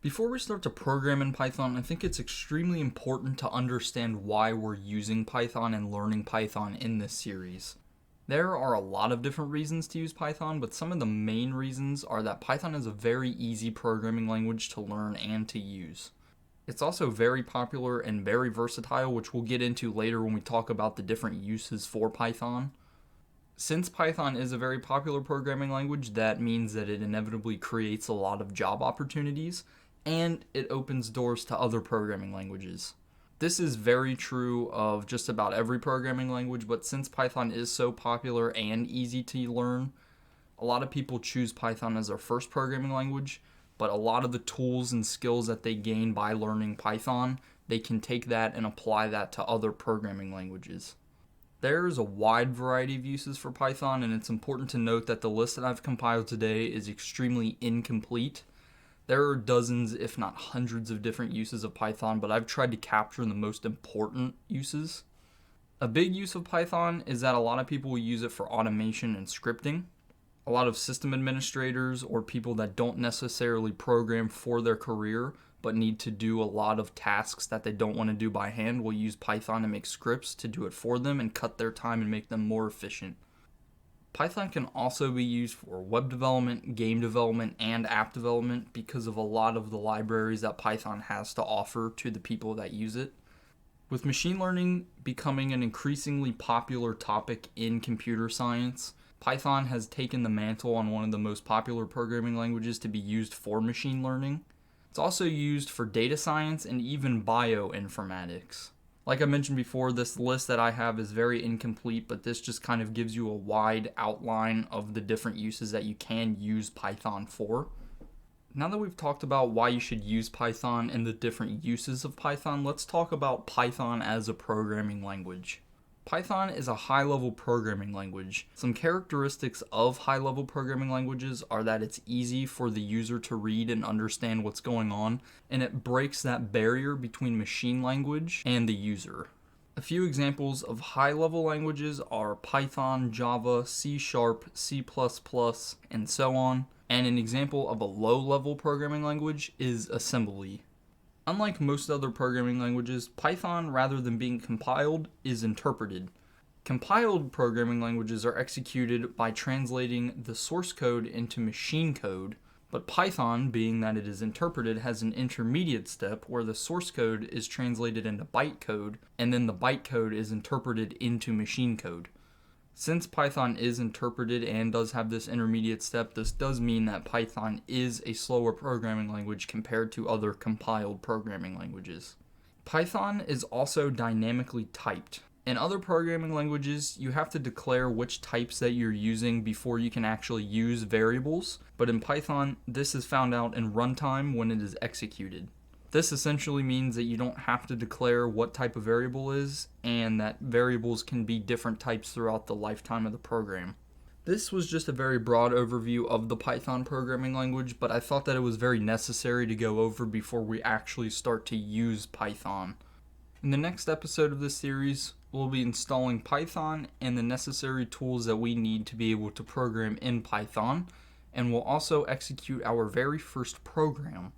Before we start to program in Python, I think it's extremely important to understand why we're using Python and learning Python in this series. There are a lot of different reasons to use Python, but some of the main reasons are that Python is a very easy programming language to learn and to use. It's also very popular and very versatile, which we'll get into later when we talk about the different uses for Python. Since Python is a very popular programming language, that means that it inevitably creates a lot of job opportunities, and it opens doors to other programming languages. This is very true of just about every programming language, but since Python is so popular and easy to learn, a lot of people choose Python as their first programming language, but a lot of the tools and skills that they gain by learning Python, they can take that and apply that to other programming languages. There's a wide variety of uses for Python, and it's important to note that the list that I've compiled today is extremely incomplete. There are dozens, if not hundreds, of different uses of Python, but I've tried to capture the most important uses. A big use of Python is that a lot of people will use it for automation and scripting. A lot of system administrators or people that don't necessarily program for their career but need to do a lot of tasks that they don't want to do by hand will use Python to make scripts to do it for them and cut their time and make them more efficient. Python can also be used for web development, game development, and app development because of a lot of the libraries that Python has to offer to the people that use it. With machine learning becoming an increasingly popular topic in computer science, Python has taken the mantle on one of the most popular programming languages to be used for machine learning. It's also used for data science and even bioinformatics. Like I mentioned before, this list that I have is very incomplete, but this just kind of gives you a wide outline of the different uses that you can use Python for. Now that we've talked about why you should use Python and the different uses of Python, let's talk about Python as a programming language. Python is a high-level programming language. Some characteristics of high-level programming languages are that it's easy for the user to read and understand what's going on, and it breaks that barrier between machine language and the user. A few examples of high-level languages are Python, Java, C#, C++, and so on. And an example of a low-level programming language is assembly. Unlike most other programming languages, Python, rather than being compiled, is interpreted. Compiled programming languages are executed by translating the source code into machine code, but Python, being that it is interpreted, has an intermediate step where the source code is translated into bytecode, and then the bytecode is interpreted into machine code. Since Python is interpreted and does have this intermediate step, this does mean that Python is a slower programming language compared to other compiled programming languages. Python is also dynamically typed. In other programming languages, you have to declare which types that you're using before you can actually use variables, but in Python, this is found out in runtime when it is executed. This essentially means that you don't have to declare what type of variable is, and that variables can be different types throughout the lifetime of the program. This was just a very broad overview of the Python programming language, but I thought that it was very necessary to go over before we actually start to use Python. In the next episode of this series, we'll be installing Python and the necessary tools that we need to be able to program in Python, and we'll also execute our very first program.